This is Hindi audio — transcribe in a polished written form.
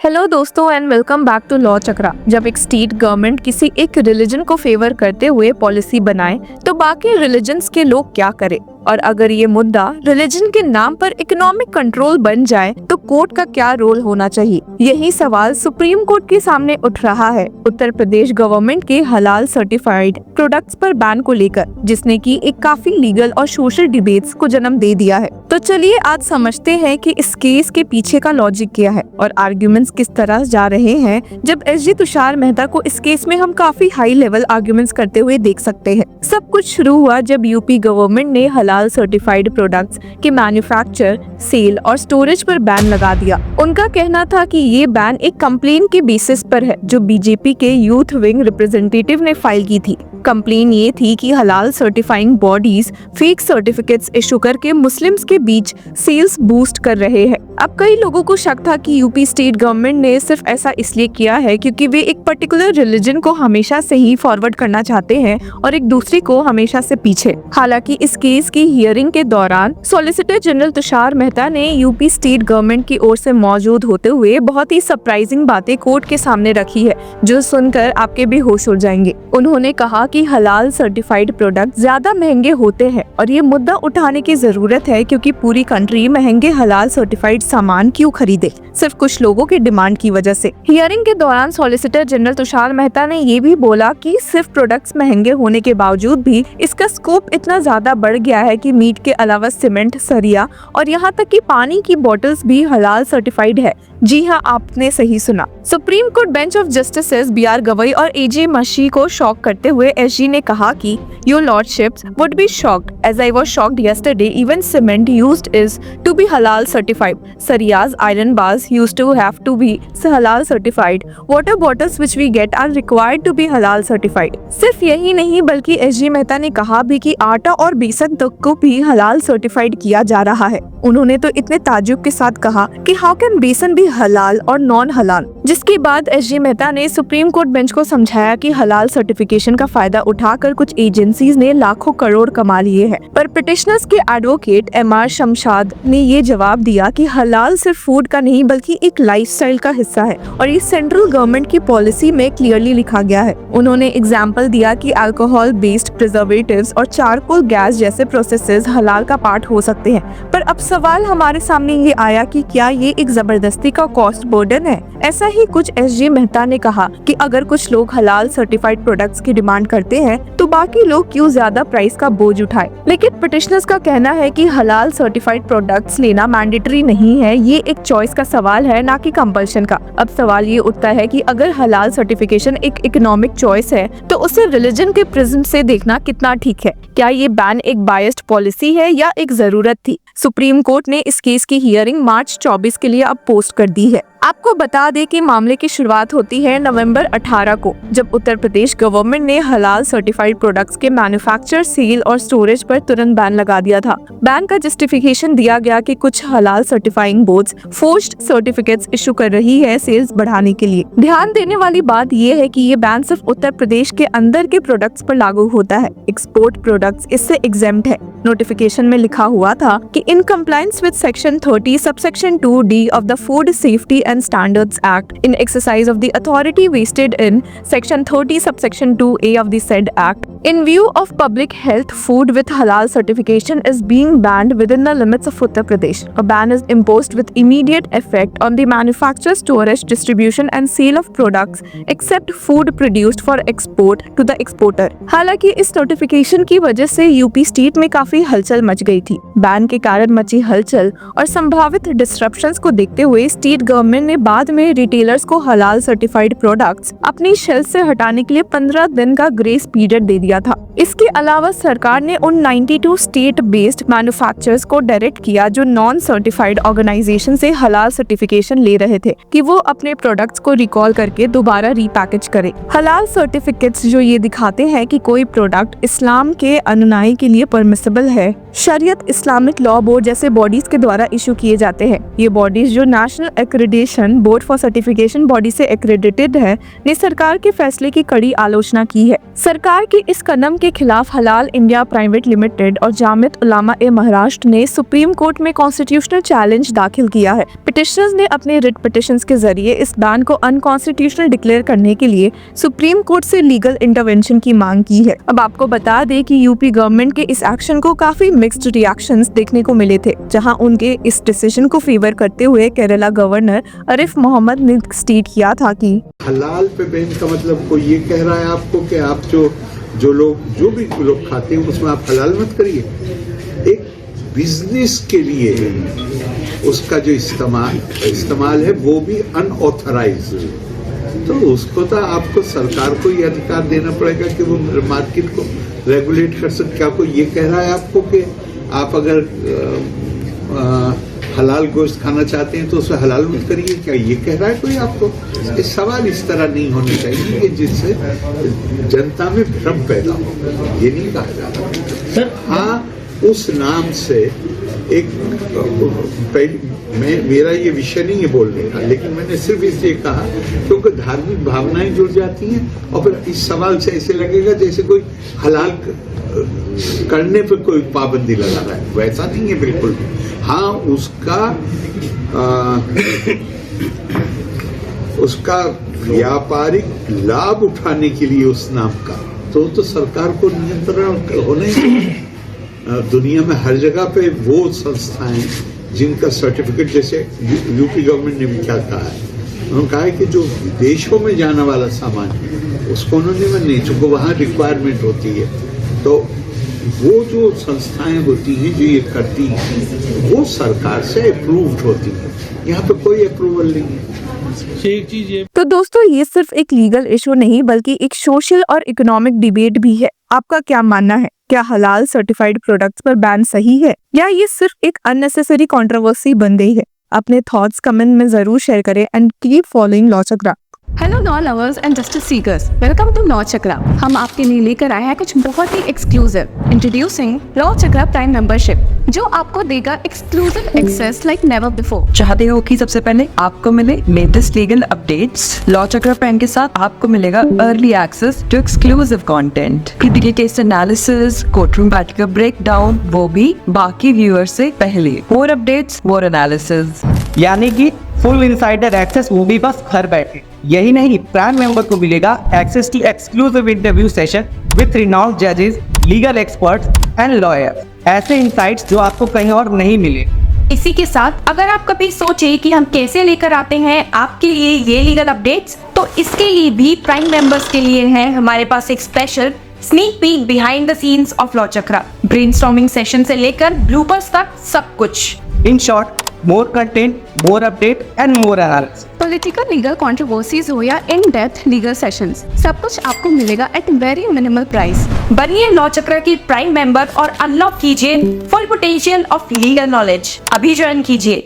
हेलो दोस्तों and welcome back to law Chakra. जब एक स्टेट गवर्नमेंट किसी एक रिलीजन को फेवर करते हुए पॉलिसी बनाए तो बाकी रिलीजन्स के लोग क्या करें, और अगर ये मुद्दा रिलीजन के नाम पर इकोनॉमिक कंट्रोल बन जाए तो कोर्ट का क्या रोल होना चाहिए। यही सवाल सुप्रीम कोर्ट के सामने उठ रहा है उत्तर प्रदेश गवर्नमेंट के हलाल सर्टिफाइड प्रोडक्ट्स पर बैन को लेकर, जिसने की एक काफी लीगल और सोशल डिबेट्स को जन्म दे दिया है। तो चलिए आज समझते हैं कि इस केस के पीछे का लॉजिक क्या है और आर्ग्यूमेंट्स किस तरह जा रहे हैं। जब एसजी तुषार मेहता को इस केस में हम काफी हाई लेवल आर्ग्यूमेंट्स करते हुए देख सकते हैं। सब कुछ शुरू हुआ जब यूपी गवर्नमेंट ने हलाल सर्टिफाइड प्रोडक्ट्स के मैन्युफैक्चर, सेल और स्टोरेज पर बैन लगा दिया। उनका कहना था कि ये बैन एक कंप्लेन के बेसिस पर है जो बीजेपी के यूथ विंग रिप्रेजेंटेटिव ने फाइल की थी। कंप्लेन ये थी कि हलाल certifying bodies fake certificates issue करके मुस्लिम्स के बीच सेल्स बूस्ट कर रहे हैं। अब कई लोगों को शक था कि यूपी स्टेट गवर्नमेंट ने सिर्फ ऐसा इसलिए किया है क्योंकि वे एक पर्टिकुलर रिलीजन को हमेशा से ही फॉरवर्ड करना चाहते हैं और एक दूसरे को हमेशा से पीछे। हालांकि इस केस की हियरिंग के दौरान सॉलिसिटर जनरल तुषार मेहता ने यूपी स्टेट गवर्नमेंट की ओर से मौजूद होते हुए बहुत ही सरप्राइजिंग बातें कोर्ट के सामने रखी है जो सुनकर आपके भी होश उड़ जाएंगे। उन्होंने कहा कि हलाल सर्टिफाइड प्रोडक्ट ज्यादा महंगे होते हैं और ये मुद्दा उठाने की जरूरत है क्योंकि पूरी कंट्री महंगे हलाल सर्टिफाइड सामान क्यों खरीदे, सिर्फ कुछ लोगों की डिमांड की वजह से। हियरिंग के दौरान सॉलिसिटर जनरल तुषार मेहता ने ये भी बोला कि सिर्फ प्रोडक्ट्स महंगे होने के बावजूद भी इसका स्कोप इतना ज्यादा बढ़ गया है कि मीट के अलावा सीमेंट, सरिया और यहाँ तक कि पानी की बोतल्स भी हलाल सर्टिफाइड है। जी हाँ, आपने सही सुना। Supreme Court bench of justices B R. Gavai और ए.जे. मशी को शॉक करते हुए एसजी ने कहा कि your lordships would be shocked as I was shocked yesterday even cement used is to be halal certified. Sariyas, iron bars used to have to be halal certified. Water bottles which we get are required to be halal certified. सिर्फ यही नहीं बल्कि एसजी मेहता ने कहा भी कि आटा और बेसन तक को भी हलाल सर्टिफाइड किया जा रहा है। उन्होंने तो इतने ताज्जुब के साथ कहा कि हाउ कैन बेसन भी हलाल और नॉन हलाल। जिसके बाद एसजी मेहता ने सुप्रीम कोर्ट बेंच को समझाया कि हलाल सर्टिफिकेशन का फायदा उठाकर कुछ एजेंसीज ने लाखों करोड़ कमा लिए हैं। पर पिटिशनर्स के एडवोकेट एम.आर. शमशाद ने ये जवाब दिया कि हलाल सिर्फ फूड का नहीं बल्कि एक लाइफस्टाइल का हिस्सा है और ये सेंट्रल गवर्नमेंट की पॉलिसी में क्लियरली लिखा गया है। उन्होंने एग्जाम्पल दिया कि अल्कोहल बेस्ड प्रिजर्वेटिव्स और चारकोल गैस जैसे प्रोसेसेस हलाल का पार्ट हो सकते हैं। पर अब सवाल हमारे सामने ये आया कि क्या ये एक जबरदस्ती का कॉस्ट बर्डन है। ऐसा ही कुछ एसजी मेहता ने कहा कि अगर कुछ लोग हलाल सर्टिफाइड प्रोडक्ट्स की डिमांड करते हैं तो बाकी लोग क्यों ज्यादा प्राइस का बोझ उठाए। लेकिन पिटिशनर्स का कहना है कि हलाल सर्टिफाइड प्रोडक्ट्स लेना मैंडेटरी नहीं है, ये एक चॉइस का सवाल है ना कि कंपल्शन का। अब सवाल ये उठता है कि अगर हलाल सर्टिफिकेशन एक इकोनॉमिक चॉइस है तो उसे रिलीजन के प्रिज्म से देखना कितना ठीक है। क्या ये बैन एक बायस्ड पॉलिसी है या एक जरूरत थी। सुप्रीम कोर्ट ने इस केस की हियरिंग मार्च 24 के लिए अब पोस्ट कर दी है। आपको बता दें कि मामले की शुरुआत होती है नवंबर 18 को, जब उत्तर प्रदेश गवर्नमेंट ने हलाल सर्टिफाइड प्रोडक्ट्स के मैन्युफैक्चर, सेल और स्टोरेज पर तुरंत बैन लगा दिया था। बैन का जस्टिफिकेशन दिया गया कि कुछ हलाल certifying boards forced certificates issue कर रही है सेल्स बढ़ाने के लिए। ध्यान देने वाली बात यह है कि ये बैन सिर्फ उत्तर प्रदेश के अंदर के प्रोडक्ट्स पर लागू होता है, एक्सपोर्ट प्रोडक्ट्स इससे एग्जेम्प्ट है। नोटिफिकेशन में लिखा हुआ था कि in compliance with section 30 subsection 2D of the food safety and standards act in exercise of the authority vested in section 30 subsection 2A of the said act in view of public health food with halal certification is being banned within the limits of Uttar Pradesh. A ban is imposed with immediate effect on the manufacture, storage, distribution and sale of products except food produced for export to the exporter. हालांकि इस नोटिफिकेशन की वजह से यूपी स्टेट में काफी हलचल मच गई थी। बैन के कारण मची हलचल और संभावित डिस्ट्रप्शंस को देखते हुए स्टेट गवर्नमेंट ने बाद में रिटेलर्स को हलाल सर्टिफाइड प्रोडक्ट्स अपनी शेल्फ से हटाने के लिए 15 दिन का ग्रेस पीरियड दे दिया था। इसके अलावा सरकार ने उन 92 स्टेट बेस्ड मैन्युफैक्चरर्स को डायरेक्ट किया जो नॉन सर्टिफाइड ऑर्गेनाइजेशन से हलाल सर्टिफिकेशन ले रहे थे कि वो अपने प्रोडक्ट्स को रिकॉल करके दोबारा रीपैकेज करें। हलाल सर्टिफिकेट्स जो ये दिखाते हैं कि कोई प्रोडक्ट इस्लाम के अनुयायी के लिए परमिसिबल है, शरीयत, इस्लामिक लॉ बोर्ड जैसे बॉडीज के द्वारा इशू किए जाते हैं। ये बॉडीज जो national accreditation board for certification body से एक्रेडिटेड है, ने सरकार के फैसले की कड़ी आलोचना की है। सरकार की इस कनम के खिलाफ हलाल इंडिया प्राइवेट लिमिटेड और जामियत उलामा ए महाराष्ट्र ने सुप्रीम कोर्ट में कॉन्स्टिट्यूशनल चैलेंज दाखिल किया है। पिटिशनर्स ने अपने रिट पिटिशंस के जरिए इस बैन को अनकॉन्स्टिट्यूशनल डिक्लेयर करने के लिए सुप्रीम कोर्ट से लीगल इंटरवेंशन की मांग की है। अब आपको बता दें कि यूपी गवर्नमेंट के इस एक्शन को काफी मिक्स्ड रिएक्शंस देखने को मिले थे, जहां उनके इस डिसीजन को फेवर करते हुए केरला गवर्नर आरिफ मोहम्मद ने स्टेट किया था कि हलाल पे बैन का मतलब कोई ये कह रहा है आपको कि आप जो भी लोग खाते हैं उसमें आप हलाल मत करिए। एक बिजनेस के लिए उसका जो इस्तेमाल है वो भी अनऑथराइज, तो उसको तो आपको सरकार को ये अधिकार देना पड़ेगा कि वो मार्केट को रेगुलेट कर सकते। क्या कोई ये कह रहा है आपको कि आप अगर हलाल गोश्त खाना चाहते हैं तो उसे हलाल मत करिए? क्या ये कह रहा है कोई आपको? ये सवाल इस तरह नहीं होने चाहिए कि जिससे जनता में भ्रम पैदा हो। ये नहीं कहा जा रहा। हाँ, उस नाम से एक मेरा ये विषय नहीं है बोलने का, लेकिन मैंने सिर्फ इसलिए कहा क्योंकि धार्मिक भावनाएं जुड़ जाती हैं और फिर इस सवाल से ऐसे लगेगा जैसे कोई हलाल करने पर कोई पाबंदी लगा रहा है। वैसा नहीं है बिल्कुल भी। हाँ, उसका व्यापारिक लाभ उठाने के लिए उस नाम का तो सरकार को नियंत्रण होना ही चाहिए। दुनिया में हर जगह पे वो संस्थाएं जिनका सर्टिफिकेट, जैसे यूपी गवर्नमेंट ने भी क्या कहा है, उन्होंने कहा है कि जो विदेशों में जाने वाला सामान है उसको उन्होंने नहीं, चूंकि वहाँ रिक्वायरमेंट होती है, तो वो जो संस्थाएं होती हैं जो ये करती हैं वो सरकार से अप्रूव्ड होती है। यहाँ पे कोई अप्रूवल नहीं है। एक चीज ये तो दोस्तों, ये सिर्फ एक लीगल इशू नहीं बल्कि एक सोशल और इकोनॉमिक डिबेट भी है। आपका क्या मानना है? क्या हलाल सर्टिफाइड प्रोडक्ट्स पर बैन सही है या ये सिर्फ एक अननेसेसरी कंट्रोवर्सी बन गई है? अपने थॉट्स कमेंट में जरूर शेयर करें and keep following law Chakra. Hello law lovers and justice seekers, welcome to law Chakra. हम आपके लिए लेकर आए हैं कुछ बहुत ही exclusive. Introducing law Chakra prime membership, जो आपको देगा exclusive access like never before. चाहते हो कि सबसे पहले आपको मिले latest legal updates? Law Chakra prime के साथ आपको मिलेगा early access to exclusive content, critical case analysis, courtroom battle का ब्रेकडाउन, वो भी बाकी व्यूअर्स से पहले। मोर अपडेट्स, मोर एनालिसिस, यानी कि फुल इनसाइडर एक्सेस, वो भी बस घर बैठे। यही नहीं, प्राइम मेंबर को मिलेगा access to exclusive interview session with renowned जजेस, लीगल एक्सपर्ट्स एंड लॉयर्स। ऐसे इनसाइट्स जो आपको कहीं और नहीं मिले। इसी के साथ अगर आप कभी सोचे कि हम कैसे लेकर आते हैं आपके लिए ये लीगल अपडेट्स, तो इसके लिए भी प्राइम मेंबर्स के लिए है हमारे पास एक special sneak peek behind the scenes of law chakra. Brainstorming session से लेकर ब्लूपर्स तक सब कुछ। In short, more content, more update and more analysis. Political legal controversies हो या इन डेप्थ लीगल सेशंस, सब कुछ आपको मिलेगा एट वेरी मिनिमल प्राइस। बनिए लॉ चक्र की प्राइम मेंबर और अनलॉक कीजिए full potential of legal knowledge. अभी ज्वाइन कीजिए।